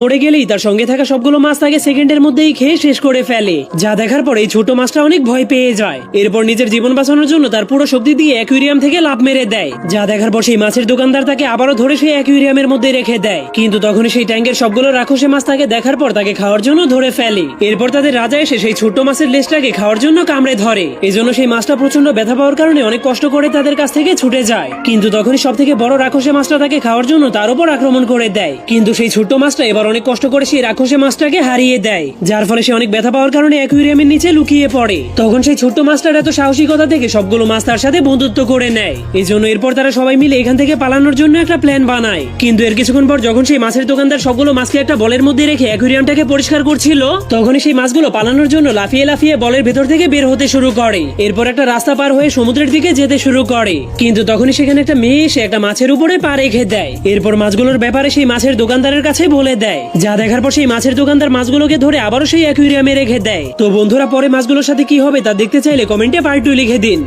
পড়ে গেলেই তার সঙ্গে থাকা সবগুলো মাছ তাকে সেকেন্ডের মধ্যেই খেয়ে শেষ করে ফেলে। যা দেখার পর এই ছোট মাছটা অনেক ভয় পেয়ে যায়। এরপর নিজের জীবন বাঁচানোর জন্য তার পুরো শক্তি দিয়ে অ্যাকুয়ারিয়াম থেকে লাফ মেরে দেয়। যা দেখার পর সেই মাছের দোকানদার তাকে আবারও ধরে সেই অ্যাকুয়ারিয়ামের মধ্যে রেখে দেয়। কিন্তু তখনই সেই ট্যাঙ্কের সবগুলো রাক্ষসে মাছ তাকে দেখার পর তাকে খাওয়ার জন্য ধরে ফেলে। এরপর তাদের রাজা এসে সেই ছোট্ট মাছের লেজটাকে খাওয়ার জন্য কামড়ে ধরে। এজন্য সেই মাছটা প্রচন্ড ব্যথা পাওয়ার কারণে অনেক কষ্ট করে তাদের কাছ থেকে ছুটে যায়। কিন্তু তখনই সব থেকে বড় রাক্ষসে মাছটা তাকে খাওয়ার জন্য তার উপর আক্রমণ করে দেয়। কিন্তু সেই ছোট্ট মাছটা এবার অনেক কষ্ট করে সেই রাক্ষসে মাছটাকে হারিয়ে দেয়, যার ফলে সে অনেক ব্যথা পাওয়ার কারণে অ্যাকুয়ারিয়ামের নিচে লুকিয়ে পড়ে। তখন সেই ছোট্ট মাছটার এত সাহসিকতা থেকে সবগুলো মাছ তার সাথে বন্ধুত্ব করে নেয়। এই জন্য এরপর তারা সবাই মিলে এখান থেকে পালানোর জন্য একটা প্ল্যান বানায়। কিন্তু এর কিছুক্ষণ পর যখন সেই মাছের দোকানদার সবগুলো মাছকে একটা বলের মধ্যে রেখে অ্যাকুয়ারিয়ামটাকে পরিষ্কার করছিল, তখনই সেই মাছগুলো পালানোর জন্য লাফিয়ে লাফিয়ে বলের ভেতর থেকে বের হতে শুরু করে। এরপর একটা রাস্তা পার হয়ে সমুদ্রের দিকে যেতে শুরু করে। কিন্তু তখনই সেখানে একটা মেয়ে এসে একটা মাছের উপরে পা রেখে দেয়। এরপর মাছগুলোর ব্যাপারে সেই মাছের দোকানদারের কাছে বলে দেয়। যা দেখার পর সেই মাছের দোকানদার মাছগুলোকে ধরে আবারও সেই অ্যাকুয়ারিয়ামে রেখে দেয়। তো বন্ধুরা, পরে মাছগুলোর সাথে কি হবে তা দেখতে চাইলে কমেন্টে পার্ট 2 লিখে দিন।